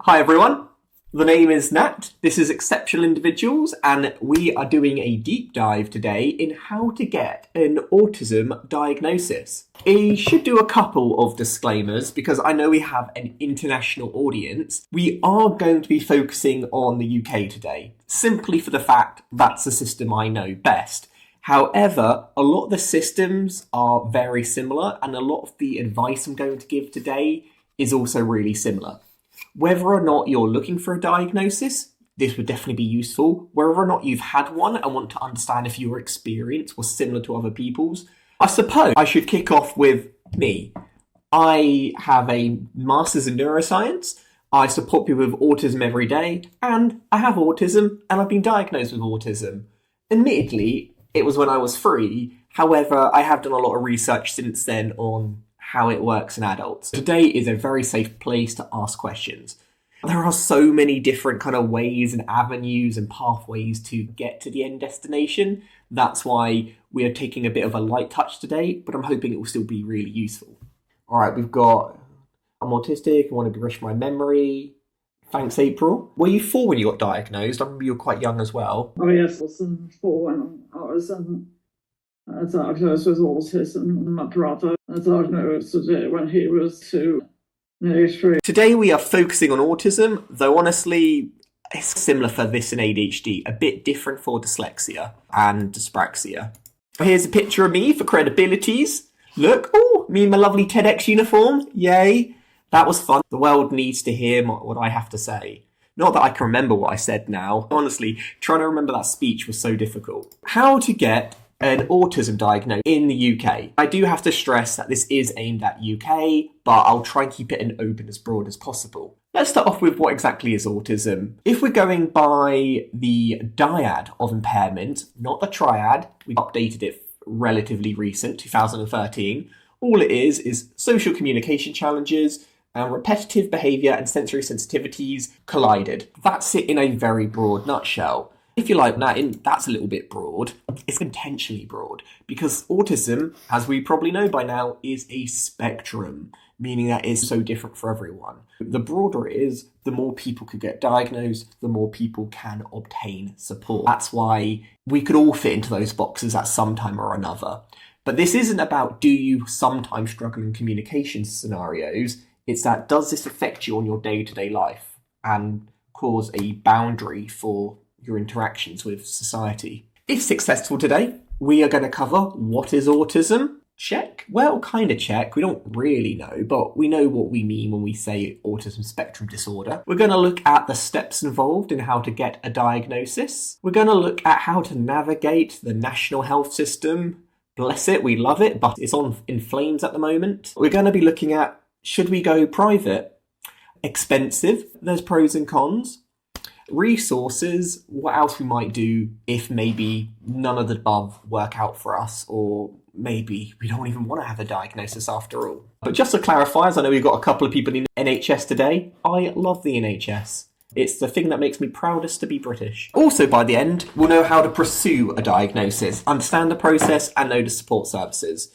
Hi everyone, the name is Nat, this is Exceptional Individuals, and we are doing a deep dive today in how to get an autism diagnosis. I should do a couple of disclaimers because I know we have an international audience. We are going to be focusing on the UK today, simply for the fact that's the system I know best. However, a lot of the systems are very similar, and a lot of the advice I'm going to give today is also really similar. Whether or not you're looking for a diagnosis, this would definitely be useful. Whether or not you've had one and want to understand if your experience was similar to other people's, I suppose I should kick off with me. I have a master's in neuroscience. I support people with autism every day, and I have autism, and I've been diagnosed with autism. Admittedly, it was when I was 3. However, I have done a lot of research since then on how it works in adults. Today is a very safe place to ask questions. There are so many different kind of ways and avenues and pathways to get to the end destination. That's why we are taking a bit of a light touch today, but I'm hoping it will still be really useful. All right, we've got, I'm autistic, I want to refresh my memory. Thanks, April. Were you 4 when you got diagnosed? I remember you were quite young as well. Oh yes, I was 4 when I was diagnosed with autism. My brother diagnosed it when he was 2, nearly 3. Today we are focusing on autism, though honestly, it's similar for this and ADHD, a bit different for dyslexia and dyspraxia. Here's a picture of me for credibilities. Look, oh, me in my lovely TEDx uniform, yay. That was fun. The world needs to hear what I have to say. Not that I can remember what I said now. Honestly, trying to remember that speech was so difficult. How to get an autism diagnosis in the UK. I do have to stress that this is aimed at UK, but I'll try and keep it an open as broad as possible. Let's start off with what exactly is autism. If we're going by the dyad of impairment, not the triad, we updated it relatively recent, 2013. All it is social communication challenges and repetitive behaviour and sensory sensitivities collided. That's it in a very broad nutshell. If you like that, that's a little bit broad. It's intentionally broad because autism, as we probably know by now, is a spectrum, meaning that it's so different for everyone. The broader it is, the more people could get diagnosed, the more people can obtain support. That's why we could all fit into those boxes at some time or another. But this isn't about do you sometimes struggle in communication scenarios. It's that does this affect you on your day-to-day life and cause a boundary for your interactions with society. If successful today, we are going to cover what is autism. Check? Well, kind of check. We don't really know, but we know what we mean when we say Autism Spectrum Disorder. We're going to look at the steps involved in how to get a diagnosis. We're going to look at how to navigate the national health system. Bless it, we love it, but it's in flames at the moment. We're going to be looking at, should we go private? Expensive, there's pros and cons. Resources, what else we might do if maybe none of the above work out for us, or maybe we don't even want to have a diagnosis after all. But just to clarify, as I know we've got a couple of people in NHS today, I love the NHS. It's the thing that makes me proudest to be British. Also, by the end, we'll know how to pursue a diagnosis, understand the process, and know the support services.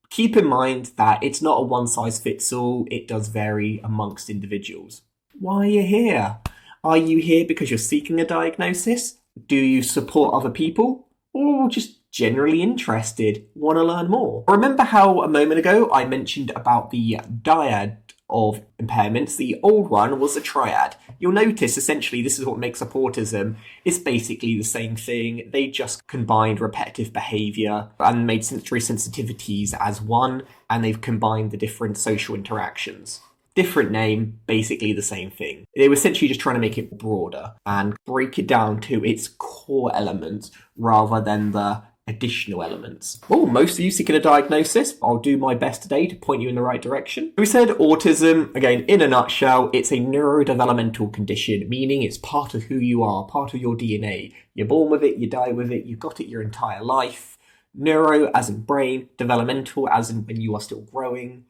Keep in mind that it's not a one-size-fits-all, it does vary amongst individuals. Why are you here? Are you here because you're seeking a diagnosis? Do you support other people? Or just generally interested, want to learn more? Remember how a moment ago I mentioned about the dyad of impairments? The old one was a triad. You'll notice essentially this is what makes up autism. It's basically the same thing. They just combined repetitive behaviour and made sensory sensitivities as one, and they've combined the different social interactions. Different name, basically the same thing. They were essentially just trying to make it broader and break it down to its core elements rather than the additional elements. Oh, most of you seeking a diagnosis. I'll do my best today to point you in the right direction. We said autism, again, in a nutshell, it's a neurodevelopmental condition, meaning it's part of who you are, part of your DNA. You're born with it, you die with it, you've got it your entire life. Neuro as in brain, developmental as in when you are still growing.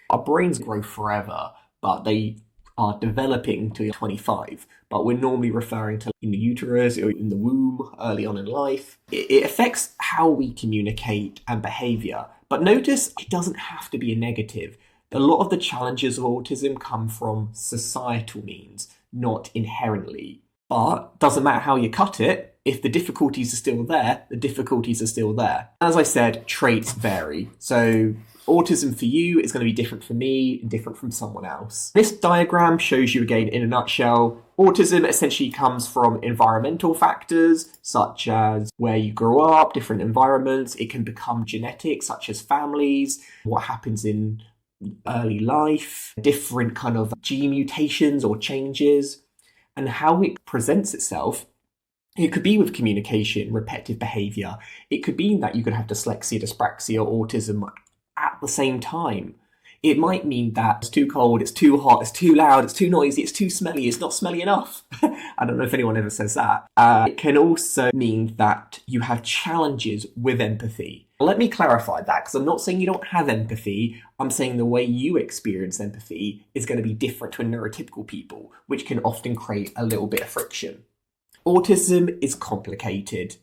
Our brains grow forever, but they are developing till you're 25, but we're normally referring to in the uterus or in the womb early on in life. It affects how we communicate and behaviour, but notice it doesn't have to be a negative. A lot of the challenges of autism come from societal means, not inherently. But doesn't matter how you cut it, if the difficulties are still there, the difficulties are still there. As I said, traits vary. So autism for you is going to be different for me and different from someone else. This diagram shows you again in a nutshell, autism essentially comes from environmental factors such as where you grow up, different environments. It can become genetic, such as families, what happens in early life, different kind of gene mutations or changes, and how it presents itself. It could be with communication, repetitive behaviour. It could be that you could have dyslexia, dyspraxia, autism at the same time. It might mean that it's too cold, it's too hot, it's too loud, it's too noisy, it's too smelly, it's not smelly enough. I don't know if anyone ever says that. It can also mean that you have challenges with empathy. Let me clarify that, because I'm not saying you don't have empathy. I'm saying the way you experience empathy is going to be different to neurotypical people, which can often create a little bit of friction. Autism is complicated.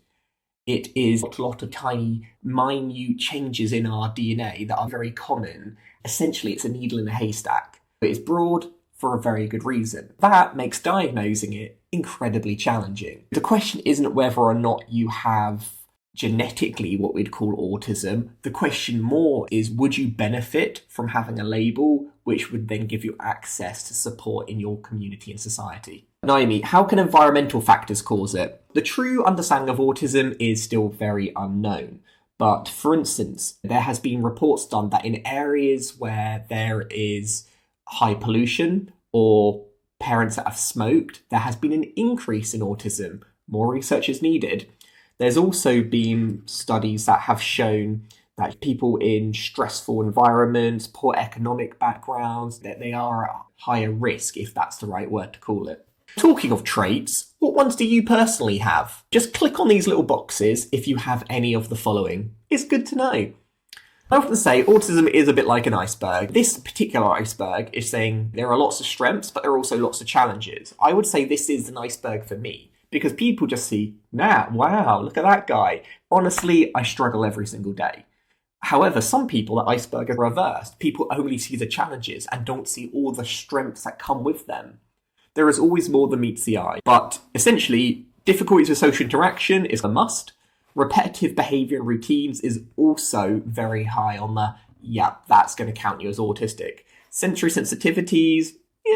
It is a lot of tiny, minute changes in our DNA that are very common. Essentially, it's a needle in a haystack. It is broad for a very good reason. That makes diagnosing it incredibly challenging. The question isn't whether or not you have genetically what we'd call autism. The question more is, would you benefit from having a label which would then give you access to support in your community and society? Naomi, how can environmental factors cause it? The true understanding of autism is still very unknown. But for instance, there has been reports done that in areas where there is high pollution or parents that have smoked, there has been an increase in autism. More research is needed. There's also been studies that have shown that people in stressful environments, poor economic backgrounds, that they are at higher risk, if that's the right word to call it. Talking of traits, what ones do you personally have? Just click on these little boxes if you have any of the following. It's good to know. I often say autism is a bit like an iceberg. This particular iceberg is saying there are lots of strengths, but there are also lots of challenges. I would say this is an iceberg for me, because people just see, Nat, wow, look at that guy. Honestly, I struggle every single day. However, some people, that iceberg are reversed. People only see the challenges and don't see all the strengths that come with them. There is always more than meets the eye. But essentially, difficulties with social interaction is a must. Repetitive behaviour and routines is also very high on the, that's going to count you as autistic. Sensory sensitivities,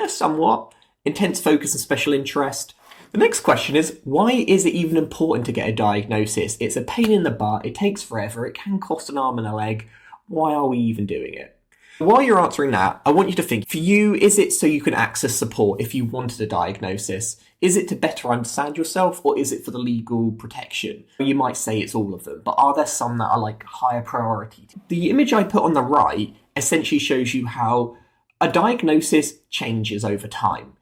somewhat. Intense focus and special interest. The next question is, why is it even important to get a diagnosis? It's a pain in the butt, it takes forever, it can cost an arm and a leg. Why are we even doing it? While you're answering that, I want you to think, for you, is it so you can access support if you wanted a diagnosis? Is it to better understand yourself, or is it for the legal protection? You might say it's all of them, but are there some that are like higher priority? The image I put on the right essentially shows you how a diagnosis changes over time.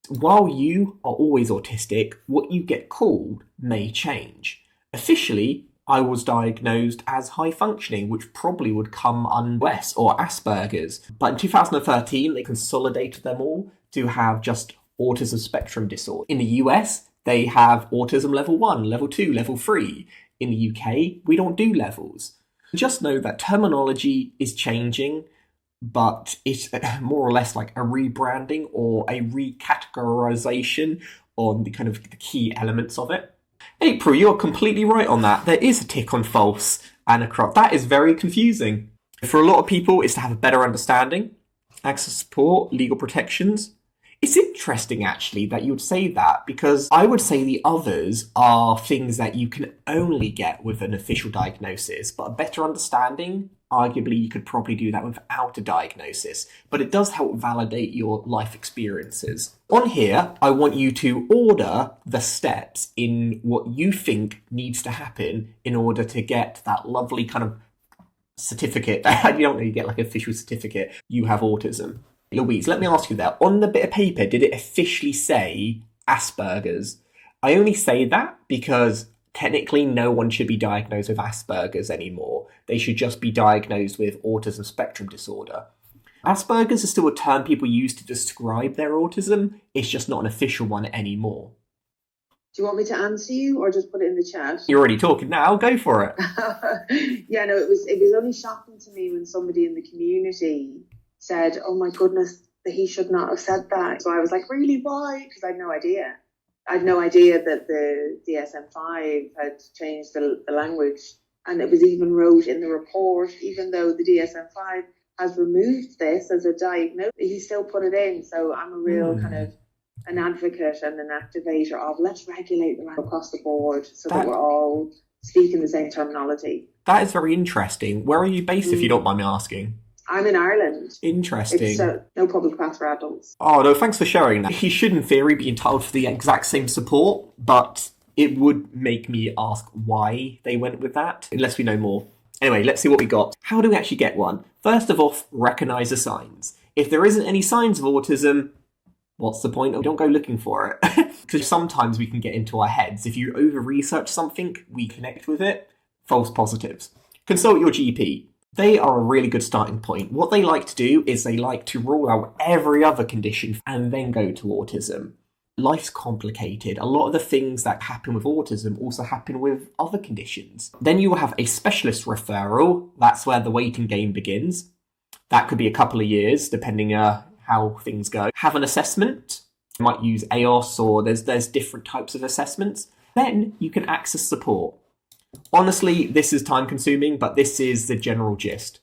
While you are always autistic, what you get called may change. Officially, I was diagnosed as high functioning, which probably would come under WES or Asperger's. But in 2013, they consolidated them all to have just Autism Spectrum Disorder. In the US, they have Autism Level 1, Level 2, Level 3. In the UK, we don't do levels. Just know that terminology is changing, but it's more or less like a rebranding or a recategorization on the kind of the key elements of it. April, you're completely right on that. There is a tick on false and a crop. That is very confusing. For a lot of people, it's to have a better understanding, access support, legal protections. It's interesting, actually, that you would say that, because I would say the others are things that you can only get with an official diagnosis, but a better understanding, arguably, you could probably do that without a diagnosis, but it does help validate your life experiences. On here, I want you to order the steps in what you think needs to happen in order to get that lovely kind of certificate. You don't really get like an official certificate, you have autism. Louise, let me ask you that. On the bit of paper, did it officially say Asperger's? I only say that because technically no one should be diagnosed with Asperger's anymore. They should just be diagnosed with Autism Spectrum Disorder. Asperger's is still a term people use to describe their autism. It's just not an official one anymore. Do you want me to answer you or just put it in the chat? You're already talking now. Go for it. Yeah, no, it was only shocking to me when somebody in the community said, oh my goodness, that he should not have said that. So I was like, really, why? Because I had no idea. I had no idea that the DSM-5 had changed the language, and it was even wrote in the report, even though the DSM-5 has removed this as a diagnosis, he still put it in. So I'm a real kind of an advocate and an activator of let's regulate the language across the board so that we're all speaking the same terminology. That is very interesting. Where are you based, if you don't mind me asking? I'm in Ireland. Interesting. It's no public path for adults. Oh, no, thanks for sharing that. He should, in theory, be entitled to the exact same support, but it would make me ask why they went with that, unless we know more. Anyway, let's see what we got. How do we actually get one? First of all, recognise the signs. If there isn't any signs of autism, what's the point? Don't go looking for it. Because sometimes we can get into our heads. If you over-research something, we connect with it. False positives. Consult your GP. They are a really good starting point. What they like to do is they like to rule out every other condition and then go to autism. Life's complicated. A lot of the things that happen with autism also happen with other conditions. Then you will have a specialist referral. That's where the waiting game begins. That could be a couple of years, depending how things go. Have an assessment. You might use AOS, or there's different types of assessments. Then you can access support. Honestly, this is time consuming, but this is the general gist.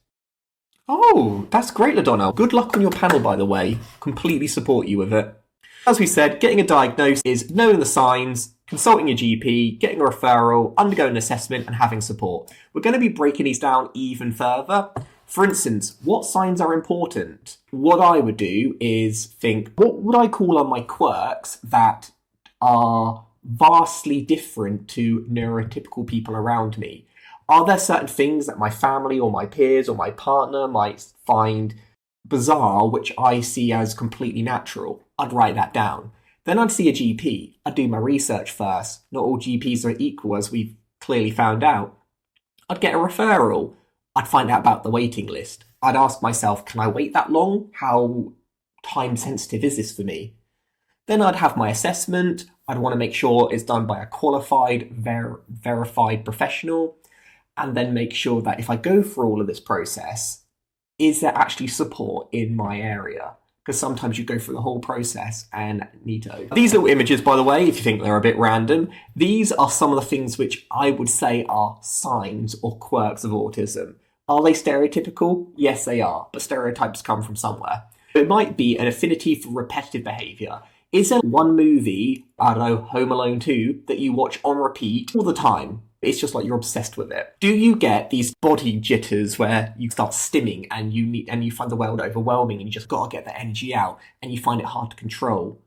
Oh, that's great, LaDonna. Good luck on your panel, by the way. Completely support you with it. As we said, getting a diagnosis is knowing the signs, consulting your GP, getting a referral, undergoing an assessment, and having support. We're going to be breaking these down even further. For instance, what signs are important? What I would do is think, what would I call on my quirks that are vastly different to neurotypical people around me? Are there certain things that my family or my peers or my partner might find bizarre, which I see as completely natural? I'd write that down. Then I'd see a GP. I'd do my research first. Not all GPs are equal, as we've clearly found out. I'd get a referral. I'd find out about the waiting list. I'd ask myself, can I wait that long? How time sensitive is this for me? Then I'd have my assessment. I'd want to make sure it's done by a qualified, verified professional, and then make sure that if I go through all of this process, is there actually support in my area? Because sometimes you go through the whole process and need to. These little images, by the way, if you think they're a bit random, these are some of the things which I would say are signs or quirks of autism. Are they stereotypical? Yes, they are, but stereotypes come from somewhere. It might be an affinity for repetitive behaviour. Is there one movie, I don't know, Home Alone 2, that you watch on repeat all the time? It's just like you're obsessed with it. Do you get these body jitters where you start stimming and you find the world overwhelming and you just gotta get the energy out and you find it hard to control?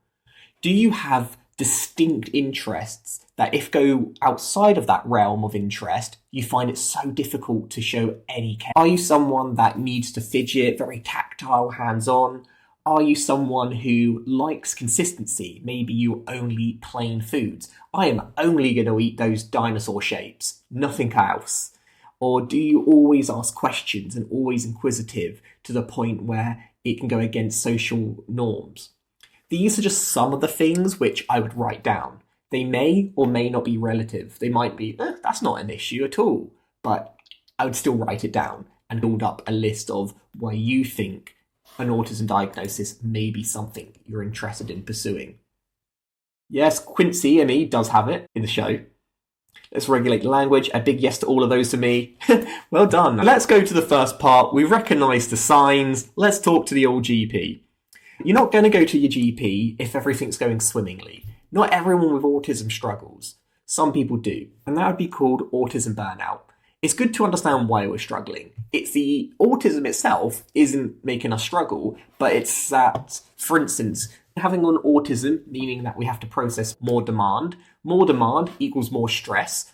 Do you have distinct interests that if go outside of that realm of interest, you find it so difficult to show any care? Are you someone that needs to fidget, very tactile, hands-on? Are you someone who likes consistency? Maybe you only eat plain foods. I am only going to eat those dinosaur shapes, nothing else. Or do you always ask questions and always inquisitive to the point where it can go against social norms? These are just some of the things which I would write down. They may or may not be relative. They might be, that's not an issue at all. But I would still write it down and build up a list of why you think an autism diagnosis may be something you're interested in pursuing. Yes, Quincy ME does have it in the show. Let's regulate language. A big yes to all of those to me. Well done. Let's go to the first part. We recognise the signs. Let's talk to the old GP. You're not going to go to your GP if everything's going swimmingly. Not everyone with autism struggles. Some people do, and that would be called autism burnout. It's good to understand why we're struggling. It's the autism itself isn't making us struggle, but it's that, for instance, having an autism, meaning that we have to process more demand equals more stress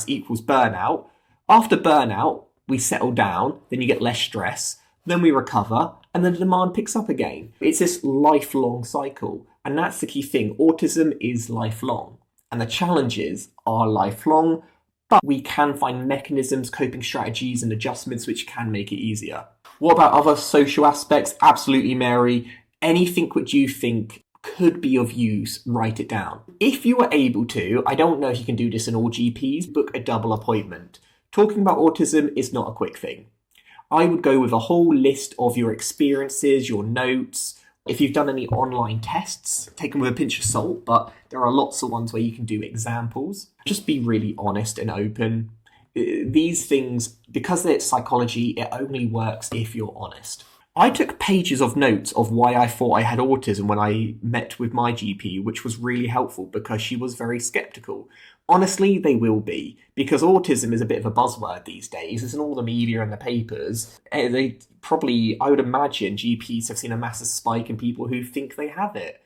equals burnout. After burnout, we settle down, then you get less stress, then we recover, and then the demand picks up again. It's this lifelong cycle, and that's the key thing. Autism is lifelong, and the challenges are lifelong, but we can find mechanisms, coping strategies, and adjustments which can make it easier. What about other social aspects? Absolutely, Mary. Anything which you think could be of use, write it down. If you are able to, I don't know if you can do this in all GPs, book a double appointment. Talking about autism is not a quick thing. I would go with a whole list of your experiences, your notes, If you've done any online tests, take them with a pinch of salt, but there are lots of ones where you can do examples. Just be really honest and open. These things, because it's psychology, it only works if you're honest. I took pages of notes of why I thought I had autism when I met with my GP, which was really helpful because she was very sceptical. Honestly, they will be, because autism is a bit of a buzzword these days. It's in all the media and the papers. They probably, I would imagine, GPs have seen a massive spike in people who think they have it.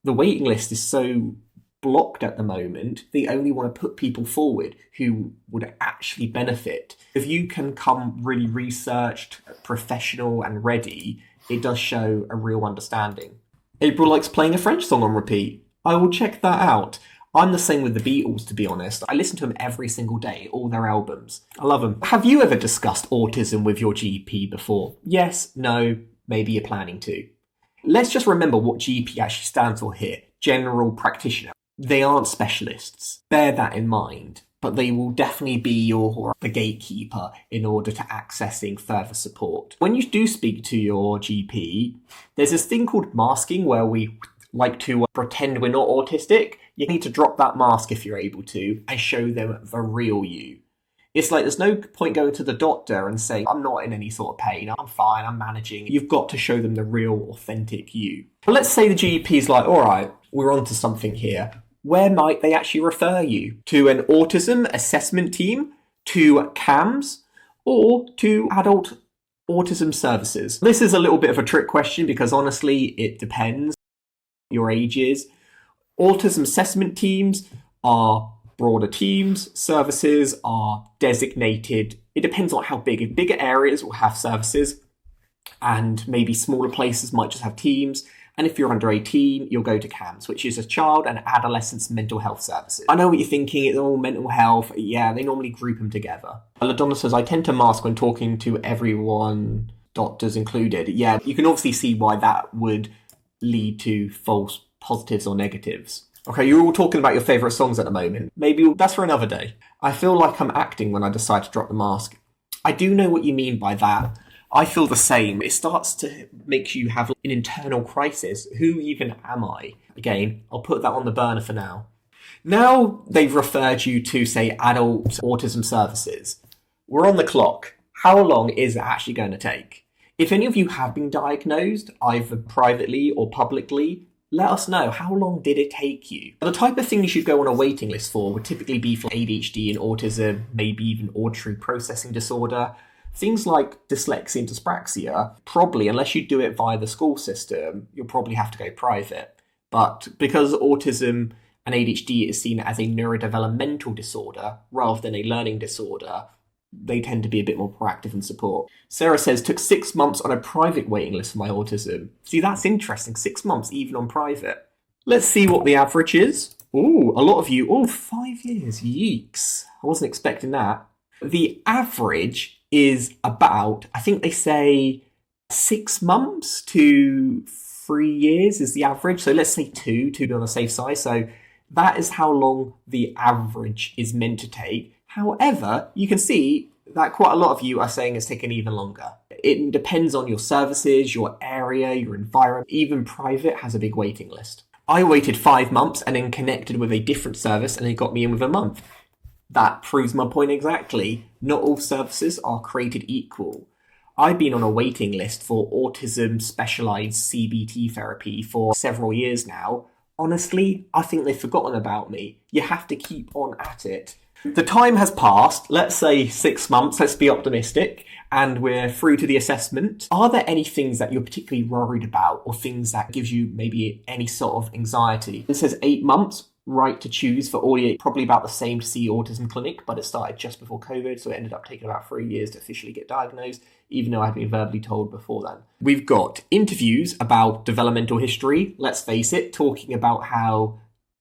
The waiting list is so blocked at the moment, they only want to put people forward who would actually benefit. If you can come really researched, professional and ready, it does show a real understanding. April likes playing a French song on repeat. I will check that out. I'm the same with the Beatles, to be honest. I listen to them every single day, all their albums. I love them. Have you ever discussed autism with your GP before? Yes, no, maybe you're planning to. Let's just remember what GP actually stands for here. General practitioner. They aren't specialists. Bear that in mind. But they will definitely be the gatekeeper in order to accessing further support. When you do speak to your GP, there's this thing called masking where we like to pretend we're not autistic. You need to drop that mask if you're able to and show them the real you. It's like there's no point going to the doctor and saying, I'm not in any sort of pain, I'm fine, I'm managing. You've got to show them the real, authentic you. But let's say the GP's like, all right, we're onto something here. Where might they actually refer you? To an autism assessment team? To CAMS? Or to adult autism services? This is a little bit of a trick question because honestly, it depends your ages. Autism assessment teams are broader teams. Services are designated. It depends on how big. Bigger areas will have services and maybe smaller places might just have teams. And if you're under 18, you'll go to CAMS, which is a child and adolescents mental health services. I know what you're thinking, it's all mental health. Yeah, they normally group them together. LaDonna says, I tend to mask when talking to everyone, doctors included. Yeah, you can obviously see why that would lead to false positives or negatives. Okay, you're all talking about your favourite songs at the moment. Maybe that's for another day. I feel like I'm acting when I decide to drop the mask. I do know what you mean by that. I feel the same. It starts to make you have an internal crisis. Who even am I? Again, I'll put that on the burner for now. Now they've referred you to, say, adult autism services. We're on the clock. How long is it actually going to take? If any of you have been diagnosed, either privately or publicly, let us know. How long did it take you? The type of thing you should go on a waiting list for would typically be for ADHD and autism, maybe even auditory processing disorder. Things like dyslexia and dyspraxia, probably, unless you do it via the school system, you'll probably have to go private. But because autism and ADHD is seen as a neurodevelopmental disorder rather than a learning disorder, they tend to be a bit more proactive in support. Sarah says, took 6 months on a private waiting list for my autism. See, that's interesting. 6 months, even on private. Let's see what the average is. Ooh, a lot of you. 5 years. Yeeks. I wasn't expecting that. The average is about, I think they say 6 months to 3 years is the average. So let's say two to be on the safe side. So that is how long the average is meant to take. However, you can see that quite a lot of you are saying it's taken even longer. It depends on your services, your area, your environment. Even private has a big waiting list. I waited 5 months and then connected with a different service and they got me in with a month. That proves my point exactly. Not all services are created equal. I've been on a waiting list for autism specialised CBT therapy for several years now. Honestly, I think they've forgotten about me. You have to keep on at it. The time has passed, let's say 6 months, let's be optimistic, and we're through to the assessment. Are there any things that you're particularly worried about or things that gives you maybe any sort of anxiety? It says 8 months. Right to choose for audio, probably about the same to see autism clinic, but it started just before COVID, so it ended up taking about 3 years to officially get diagnosed, even though I had been verbally told before then. We've got interviews about developmental history, let's face it, talking about how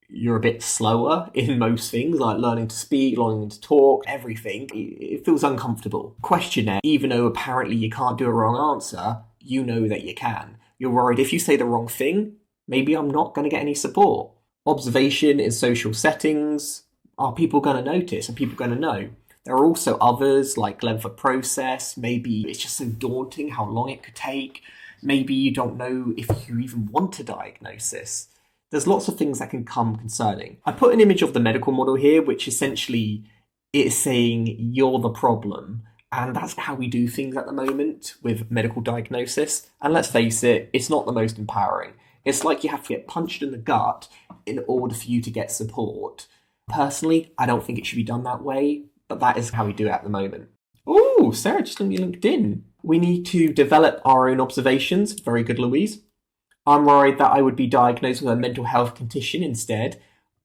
you're a bit slower in most things, like learning to speak, learning to talk, everything. It feels uncomfortable. Questionnaire, even though apparently you can't do a wrong answer, you know that you can. You're worried if you say the wrong thing, maybe I'm not going to get any support. Observation in social settings. Are people going to notice? Are people going to know? There are also others like length of process. Maybe it's just so daunting how long it could take. Maybe you don't know if you even want a diagnosis. There's lots of things that can come concerning. I put an image of the medical model here, which essentially is saying you're the problem. And that's how we do things at the moment with medical diagnosis. And let's face it, it's not the most empowering. It's like you have to get punched in the gut in order for you to get support. Personally, I don't think it should be done that way, but that is how we do it at the moment. Oh, Sarah just linked me LinkedIn. We need to develop our own observations. Very good, Louise. I'm worried that I would be diagnosed with a mental health condition instead.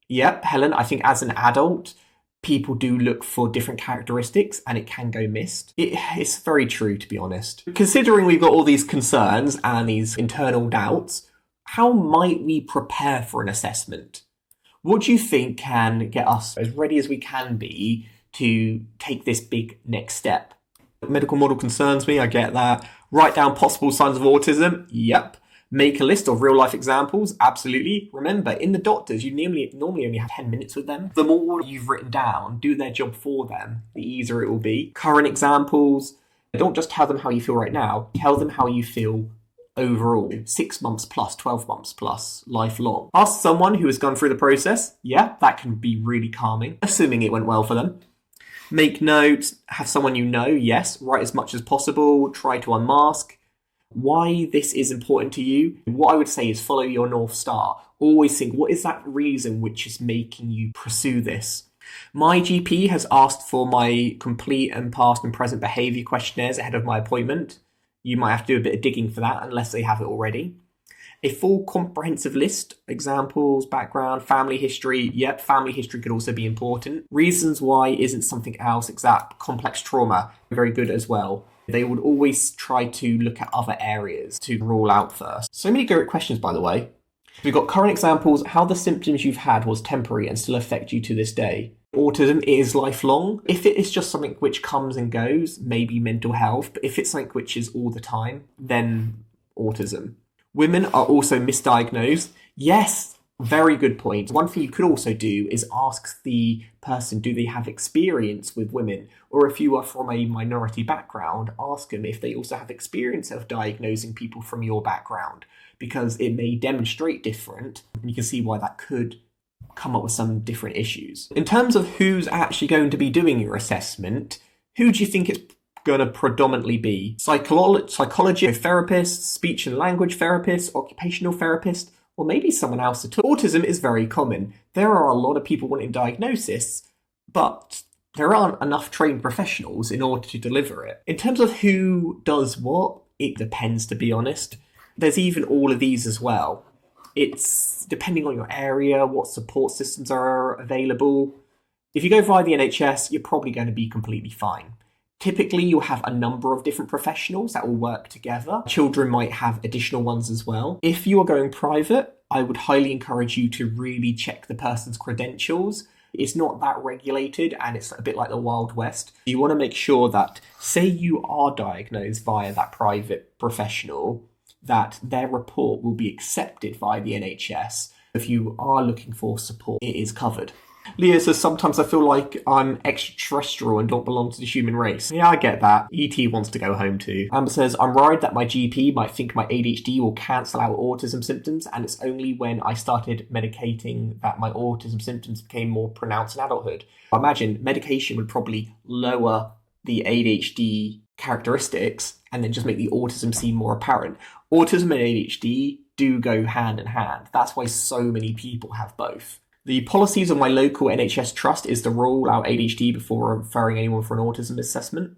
Yep, Helen, I think as an adult, people do look for different characteristics and it can go missed. It's very true, to be honest. Considering we've got all these concerns and these internal doubts, how might we prepare for an assessment? What do you think can get us as ready as we can be to take this big next step? Medical model concerns me, I get that. Write down possible signs of autism, yep. Make a list of real life examples, absolutely. Remember, in the doctors, you normally only have 10 minutes with them. The more you've written down, do their job for them, the easier it will be. Current examples, don't just tell them how you feel right now, tell them how you feel overall, 6 months plus, 12 months plus, lifelong. Ask someone who has gone through the process. Yeah, that can be really calming, assuming it went well for them. Make notes, have someone you know, yes, write as much as possible, try to unmask. Why this is important to you, what I would say is follow your North Star. Always think, what is that reason which is making you pursue this? My GP has asked for my complete and past and present behaviour questionnaires ahead of my appointment. You might have to do a bit of digging for that unless they have it already. A full comprehensive list, examples, background, family history. Yep, family history could also be important. Reasons why isn't something else, exact complex trauma, very good as well. They would always try to look at other areas to rule out first. So many great questions, by the way. We've got current examples, how the symptoms you've had was temporary and still affect you to this day. Autism is lifelong. If it is just something which comes and goes, maybe mental health, but if it's something which is all the time, then autism. Women are also misdiagnosed. Yes, very good point. One thing you could also do is ask the person, do they have experience with women? Or if you are from a minority background, ask them if they also have experience of diagnosing people from your background, because it may demonstrate different, and you can see why that could come up with some different issues. In terms of who's actually going to be doing your assessment, who do you think it's going to predominantly be? Psychology, therapists, speech and language therapists, occupational therapists, or maybe someone else at all. Autism is very common. There are a lot of people wanting diagnosis, but there aren't enough trained professionals in order to deliver it. In terms of who does what, it depends, to be honest. There's even all of these as well. It's depending on your area, what support systems are available. If you go via the NHS, you're probably going to be completely fine. Typically, you'll have a number of different professionals that will work together. Children might have additional ones as well. If you are going private, I would highly encourage you to really check the person's credentials. It's not that regulated and it's a bit like the Wild West. You want to make sure that, say you are diagnosed via that private professional, that their report will be accepted via the NHS. If you are looking for support, it is covered. Leah says, sometimes I feel like I'm extraterrestrial and don't belong to the human race. Yeah, I get that. E.T. wants to go home too. Amber says, I'm worried that my GP might think my ADHD will cancel out autism symptoms, and it's only when I started medicating that my autism symptoms became more pronounced in adulthood. I imagine medication would probably lower the ADHD characteristics and then just make the autism seem more apparent. Autism and ADHD do go hand in hand. That's why so many people have both. The policies of my local NHS trust is to rule out ADHD before referring anyone for an autism assessment.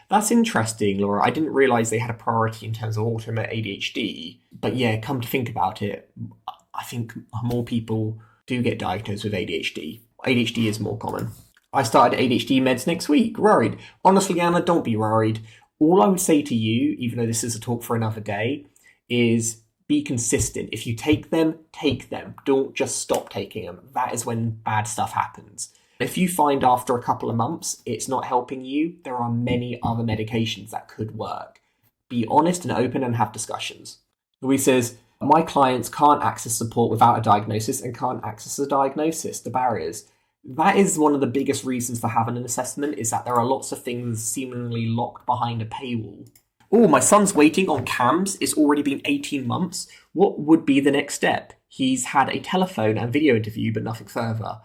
That's interesting, Laura. I didn't realise they had a priority in terms of autism and ADHD. But yeah, come to think about it, I think more people do get diagnosed with ADHD. ADHD is more common. I started ADHD meds next week. Worried. Honestly, Anna, don't be worried. All I would say to you, even though this is a talk for another day, is be consistent. If you take them, take them. Don't just stop taking them. That is when bad stuff happens. If you find after a couple of months it's not helping you, there are many other medications that could work. Be honest and open and have discussions. Louise says, my clients can't access support without a diagnosis and can't access a diagnosis, the barriers. That is one of the biggest reasons for having an assessment, is that there are lots of things seemingly locked behind a paywall. Oh, my son's waiting on CAMS. It's already been 18 months. What would be the next step? He's had a telephone and video interview, but nothing further.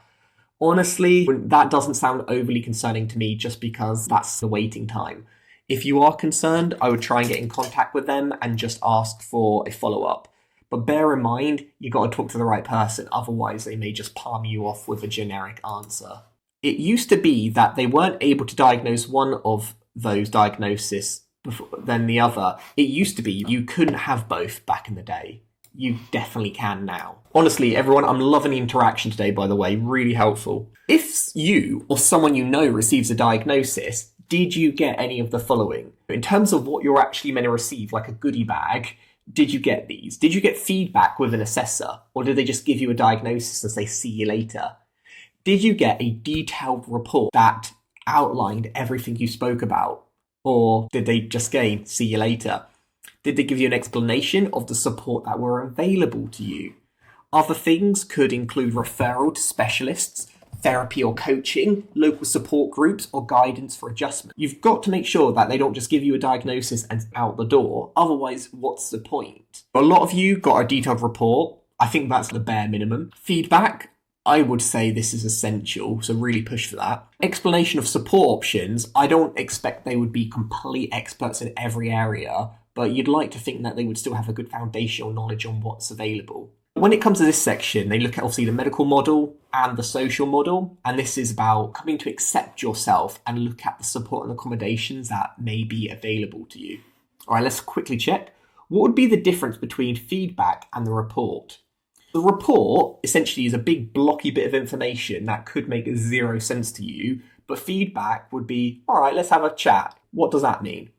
Honestly, that doesn't sound overly concerning to me just because that's the waiting time. If you are concerned, I would try and get in contact with them and just ask for a follow-up. But bear in mind, you got to talk to the right person, otherwise they may just palm you off with a generic answer. It used to be that they weren't able to diagnose one of those diagnoses than the other. It used to be you couldn't have both back in the day. You definitely can now. Honestly, everyone, I'm loving the interaction today, by the way, really helpful. If you or someone you know receives a diagnosis, did you get any of the following? In terms of what you're actually meant to receive, like a goodie bag, did you get these? Did you get feedback with an assessor? Or did they just give you a diagnosis and say, see you later? Did you get a detailed report that outlined everything you spoke about? Or did they just say, see you later? Did they give you an explanation of the support that were available to you? Other things could include referral to specialists, therapy or coaching, local support groups, or guidance for adjustment. You've got to make sure that they don't just give you a diagnosis and out the door. Otherwise, what's the point? A lot of you got a detailed report. I think that's the bare minimum. Feedback, I would say this is essential, so really push for that. Explanation of support options, I don't expect they would be complete experts in every area, but you'd like to think that they would still have a good foundational knowledge on what's available. When it comes to this section, they look at obviously the medical model and the social model, and this is about coming to accept yourself and look at the support and accommodations that may be available to you. All right, let's quickly check. What would be the difference between feedback and the report? The report essentially is a big blocky bit of information that could make zero sense to you, but feedback would be, all right, let's have a chat. What does that mean?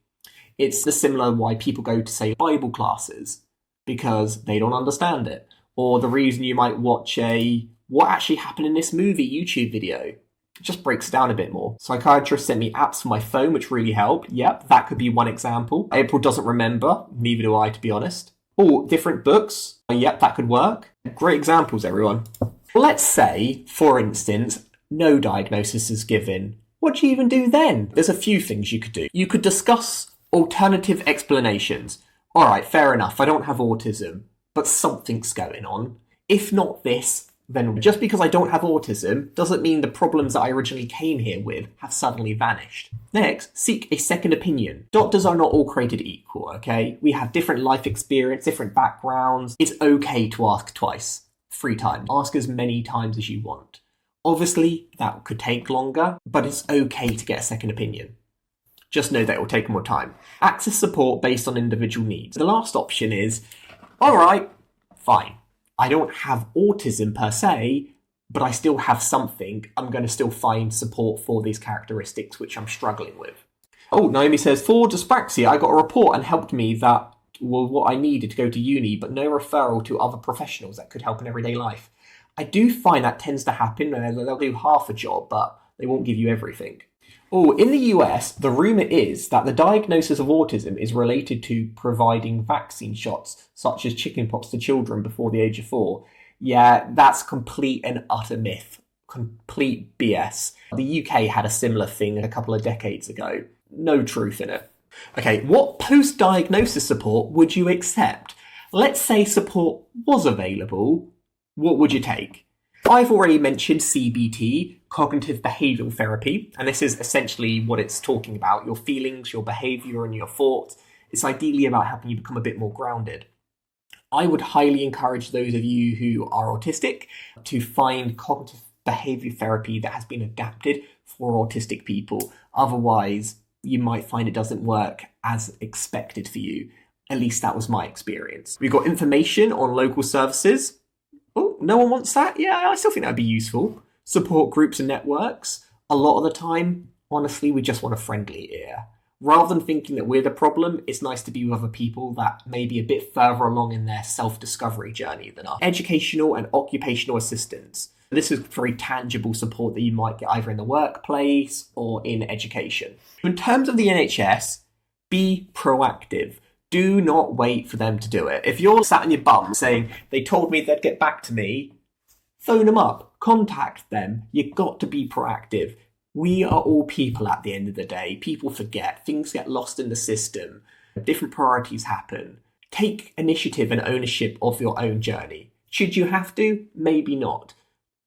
It's the similar why people go to, say, Bible classes, because they don't understand it. Or the reason you might watch a what actually happened in this movie YouTube video. It just breaks it down a bit more. Psychiatrist sent me apps for my phone, which really help. Yep, that could be one example. April doesn't remember. Neither do I, to be honest. Oh, different books. Yep, that could work. Great examples, everyone. Let's say, for instance, no diagnosis is given. What do you even do then? There's a few things you could do. You could discuss alternative explanations. All right, fair enough. I don't have autism, but something's going on. If not this, then just because I don't have autism doesn't mean the problems that I originally came here with have suddenly vanished. Next, seek a second opinion. Doctors are not all created equal, okay? We have different life experience, different backgrounds. It's okay to ask twice. 3 times. Ask as many times as you want. Obviously, that could take longer, but it's okay to get a second opinion. Just know that it will take more time. Access support based on individual needs. The last option is, all right, fine. I don't have autism per se, but I still have something. I'm going to still find support for these characteristics which I'm struggling with. Oh, Naomi says, for dyspraxia, I got a report and helped me that was what I needed to go to uni, but no referral to other professionals that could help in everyday life. I do find that tends to happen. They'll do half a job, but they won't give you everything. Oh, in the US, the rumour is that the diagnosis of autism is related to providing vaccine shots, such as chickenpox to children before the age of 4. Yeah, that's complete and utter myth. Complete BS. The UK had a similar thing a couple of decades ago. No truth in it. Okay, what post-diagnosis support would you accept? Let's say support was available. What would you take? I've already mentioned CBT, cognitive behavioural therapy, and this is essentially what it's talking about, your feelings, your behaviour and your thoughts. It's ideally about helping you become a bit more grounded. I would highly encourage those of you who are autistic to find cognitive behaviour therapy that has been adapted for autistic people. Otherwise, you might find it doesn't work as expected for you. At least that was my experience. We've got information on local services. Oh, no one wants that? Yeah, I still think that'd be useful. Support groups and networks. A lot of the time, honestly, we just want a friendly ear. Rather than thinking that we're the problem, it's nice to be with other people that may be a bit further along in their self-discovery journey than us. Educational and occupational assistance. This is very tangible support that you might get either in the workplace or in education. In terms of the NHS, be proactive. Do not wait for them to do it. If you're sat on your bum saying, they told me they'd get back to me, phone them up, contact them. You've got to be proactive. We are all people at the end of the day. People forget, things get lost in the system, different priorities happen. Take initiative and ownership of your own journey. Should you have to? Maybe not.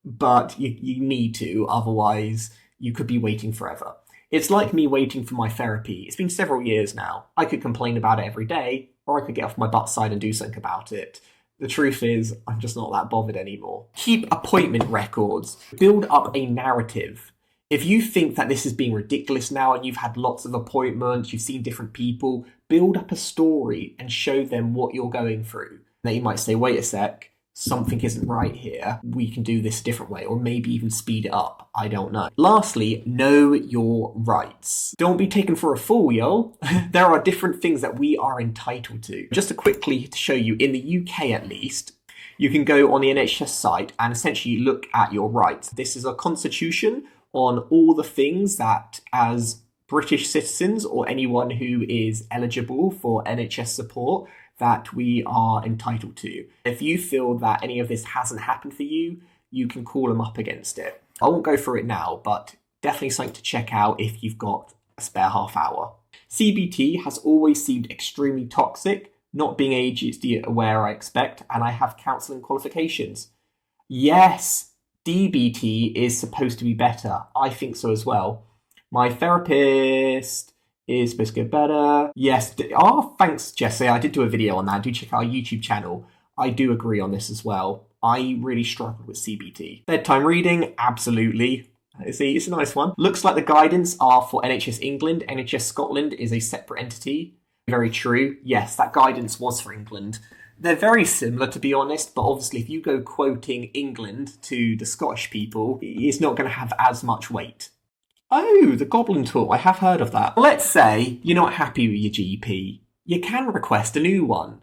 But you need to, otherwise you could be waiting forever. It's like me waiting for my therapy. It's been several years now. I could complain about it every day, or I could get off my butt side and do something about it. The truth is, I'm just not that bothered anymore. Keep appointment records. Build up a narrative. If you think that this is being ridiculous now and you've had lots of appointments, you've seen different people, build up a story and show them what you're going through. Now you might say, wait a sec, something isn't right here. We can do this a different way, or maybe even speed it up. I don't know. Lastly, know your rights. Don't be taken for a fool, yo. There are different things that we are entitled to. Just to quickly show you, in the UK at least, you can go on the NHS site and essentially look at your rights. This is a constitution on all the things that, as British citizens or anyone who is eligible for NHS support, that we are entitled to. If you feel that any of this hasn't happened for you, you can call them up against it. I won't go through it now, but definitely something to check out if you've got a spare half hour. CBT has always seemed extremely toxic, not being ADHD aware, I expect, and I have counselling qualifications. Yes, DBT is supposed to be better. I think so as well. My therapist is supposed to get better. Yes. Oh, thanks, Jesse. I did do a video on that. Do check out our YouTube channel. I do agree on this as well. I really struggled with CBT. Bedtime reading, absolutely. See, it's a nice one. Looks like the guidance are for NHS England. NHS Scotland is a separate entity. Very true. Yes, that guidance was for England. They're very similar, to be honest, but obviously if you go quoting England to the Scottish people, it's not going to have as much weight. Oh, the Goblin tool. I have heard of that. Let's say you're not happy with your GP. You can request a new one.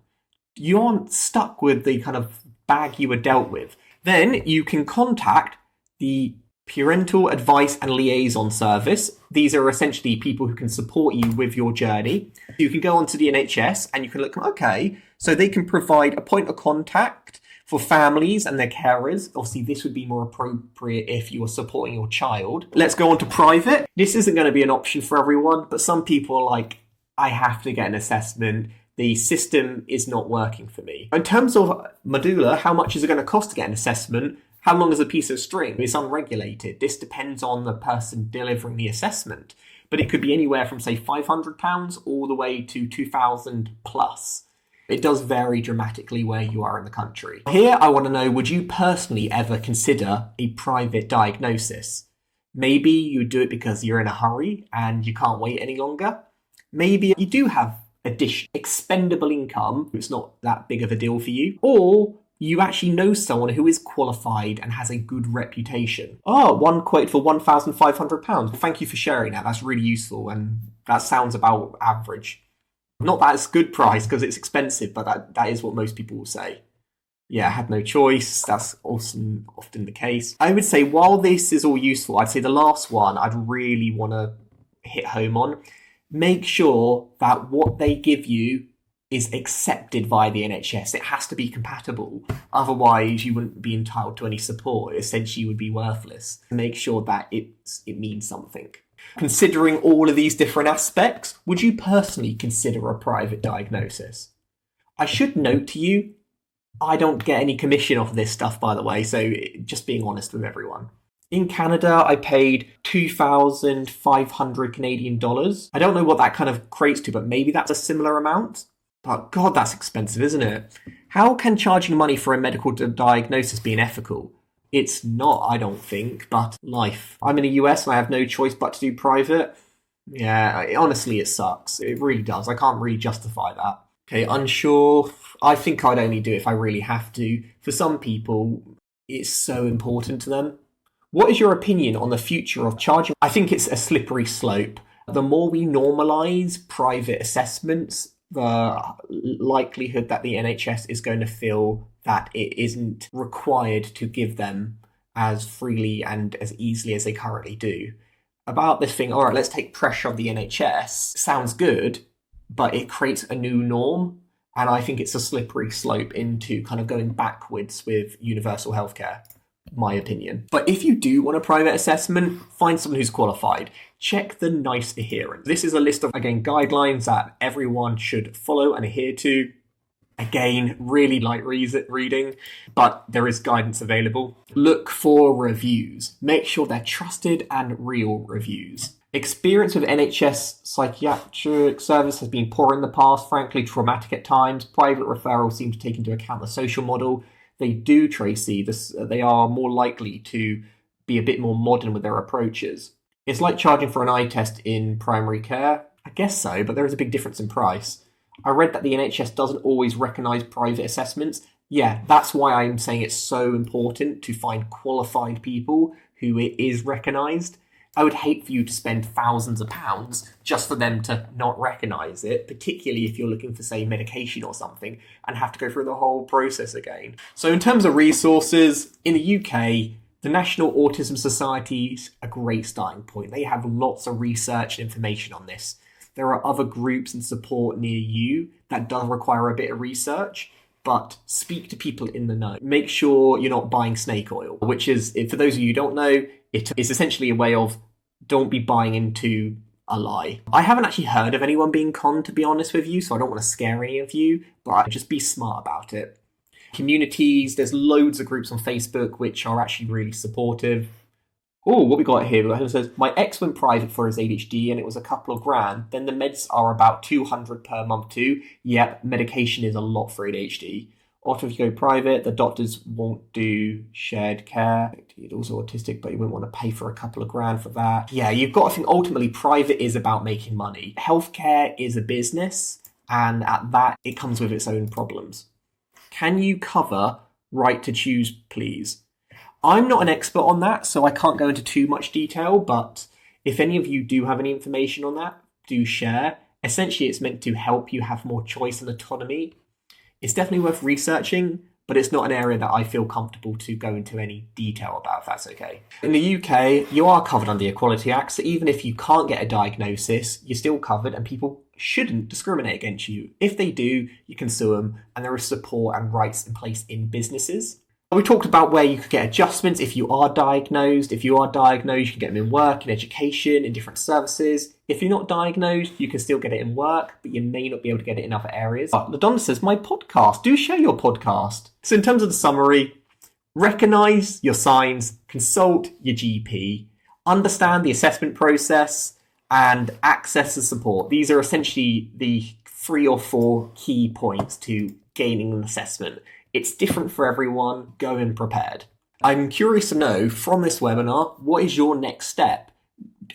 You aren't stuck with the kind of bag you were dealt with. Then you can contact the Parental Advice and Liaison Service. These are essentially people who can support you with your journey. You can go onto the NHS and you can look, okay, so they can provide a point of contact for families and their carers. Obviously, this would be more appropriate if you were supporting your child. Let's go on to private. This isn't going to be an option for everyone, but some people are like, I have to get an assessment. The system is not working for me. In terms of Medulla, how much is it going to cost to get an assessment? How long is a piece of string? It's unregulated. This depends on the person delivering the assessment. But it could be anywhere from, say, £500 all the way to £2,000 plus. It does vary dramatically where you are in the country. Here, I want to know, would you personally ever consider a private diagnosis? Maybe you do it because you're in a hurry and you can't wait any longer. Maybe you do have additional expendable income. It's not that big of a deal for you. Or you actually know someone who is qualified and has a good reputation. Oh, one quote for £1,500. Thank you for sharing that. That's really useful, and that sounds about average. Not that it's a good price because it's expensive, but that is what most people will say. Yeah, I had no choice. That's often the case. I would say while this is all useful, I'd say the last one I'd really want to hit home on. Make sure that what they give you is accepted by the NHS. It has to be compatible. Otherwise, you wouldn't be entitled to any support. Essentially, you would be worthless. Make sure that it means something. Considering all of these different aspects, would you personally consider a private diagnosis? I should note to you, I don't get any commission off this stuff, by the way, so just being honest with everyone. In Canada, I paid 2,500 Canadian dollars. I don't know what that kind of equates to, but maybe that's a similar amount. But God, that's expensive, isn't it? How can charging money for a medical diagnosis be unethical? It's not, I don't think, but life. I'm in the US and I have no choice but to do private. Yeah, honestly, it sucks. It really does. I can't really justify that. Okay, unsure. I think I'd only do it if I really have to. For some people, it's so important to them. What is your opinion on the future of charging? I think it's a slippery slope. The more we normalise private assessments, the likelihood that the NHS is going to feel that it isn't required to give them as freely and as easily as they currently do. About this thing, all right, let's take pressure off the NHS, sounds good, but it creates a new norm. And I think it's a slippery slope into kind of going backwards with universal healthcare. my opinion. But if you do want a private assessment, find someone who's qualified. Check the NICE adherence. This is a list of, again, guidelines that everyone should follow and adhere to. Again, really light reading, but there is guidance available. Look for reviews. Make sure they're trusted and real reviews. Experience with NHS psychiatric service has been poor in the past, frankly traumatic at times. Private referrals seem to take into account the social model. They do, Tracy, they are more likely to be a bit more modern with their approaches. It's like charging for an eye test in primary care. I guess so, but there is a big difference in price. I read that the NHS doesn't always recognise private assessments. Yeah, that's why I'm saying it's so important to find qualified people who it is recognised. I would hate for you to spend thousands of pounds just for them to not recognise it, particularly if you're looking for, say, medication or something, and have to go through the whole process again. So in terms of resources, in the UK, the National Autism Society is a great starting point. They have lots of research and information on this. There are other groups and support near you that does require a bit of research, but speak to people in the know. Make sure you're not buying snake oil, which is, for those of you who don't know, it is essentially a way of don't be buying into a lie. I haven't actually heard of anyone being conned, to be honest with you, so I don't want to scare any of you, but just be smart about it. Communities, there's loads of groups on Facebook which are actually really supportive. Oh, what we got here? It says, my ex went private for his ADHD and it was a couple of grand. Then the meds are about 200 per month too. Yep, medication is a lot for ADHD. Also, if you go private, the doctors won't do shared care. He's also autistic, but you wouldn't want to pay for a couple of grand for that. Yeah, you've got to think ultimately private is about making money. Healthcare is a business, and at that, it comes with its own problems. Can you cover right to choose, please? I'm not an expert on that, so I can't go into too much detail, but if any of you do have any information on that, do share. Essentially, it's meant to help you have more choice and autonomy. It's definitely worth researching, but it's not an area that I feel comfortable to go into any detail about, if that's okay. In the UK, you are covered under the Equality Act, so even if you can't get a diagnosis, you're still covered and people shouldn't discriminate against you. If they do, you can sue them, and there is support and rights in place in businesses. We talked about where you could get adjustments if you are diagnosed. If you are diagnosed, you can get them in work, in education, in different services. If you're not diagnosed, you can still get it in work, but you may not be able to get it in other areas. LaDonna says, my podcast. Do share your podcast. So in terms of the summary, recognise your signs, consult your GP, understand the assessment process, and access the support. These are essentially the 3 or 4 key points to gaining an assessment. It's different for everyone. Go in prepared. I'm curious to know from this webinar, what is your next step?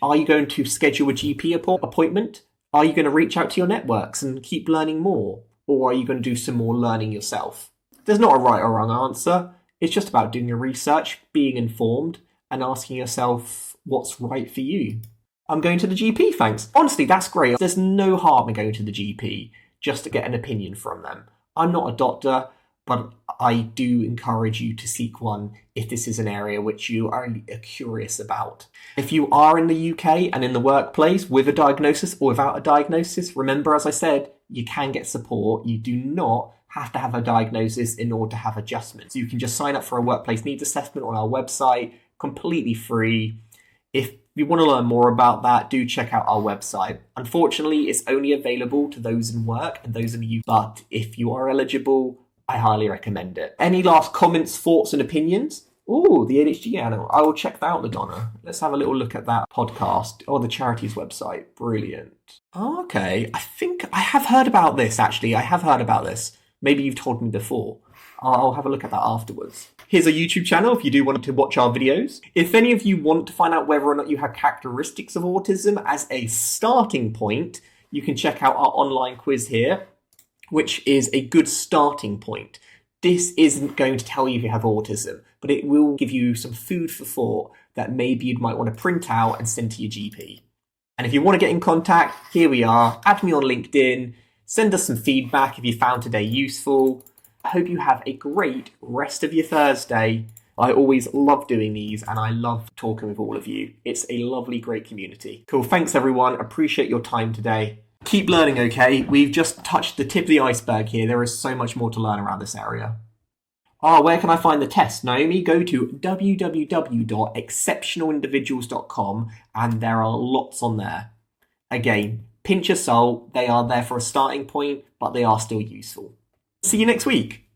Are you going to schedule a GP appointment? Are you going to reach out to your networks and keep learning more? Or are you going to do some more learning yourself? There's not a right or wrong answer. It's just about doing your research, being informed, and asking yourself what's right for you. I'm going to the GP, thanks. Honestly, that's great. There's no harm in going to the GP just to get an opinion from them. I'm not a doctor, but I do encourage you to seek one if this is an area which you are curious about. If you are in the UK and in the workplace with a diagnosis or without a diagnosis, remember, as I said, you can get support. You do not have to have a diagnosis in order to have adjustments. You can just sign up for a workplace needs assessment on our website, completely free. If you want to learn more about that, do check out our website. Unfortunately, it's only available to those in work and those in the UK, but if you are eligible, I highly recommend it. Any last comments, thoughts, and opinions? Oh, the ADHD Animal. I will check that out, LaDonna. Let's have a little look at that podcast or the charity's website. Brilliant. Okay, I think I have heard about this, actually. I have heard about this. Maybe you've told me before. I'll have a look at that afterwards. Here's a YouTube channel if you do want to watch our videos. If any of you want to find out whether or not you have characteristics of autism as a starting point, you can check out our online quiz here, which is a good starting point. This isn't going to tell you if you have autism, but it will give you some food for thought that maybe you might want to print out and send to your GP. And if you want to get in contact, here we are. Add me on LinkedIn. Send us some feedback if you found today useful. I hope you have a great rest of your Thursday. I always love doing these and I love talking with all of you. It's a lovely, great community. Cool. Thanks, everyone. Appreciate your time today. Keep learning, okay? We've just touched the tip of the iceberg here. There is so much more to learn around this area. Oh, where can I find the test, Naomi? Go to www.exceptionalindividuals.com and there are lots on there. Again, pinch of salt, they are there for a starting point, but they are still useful. See you next week.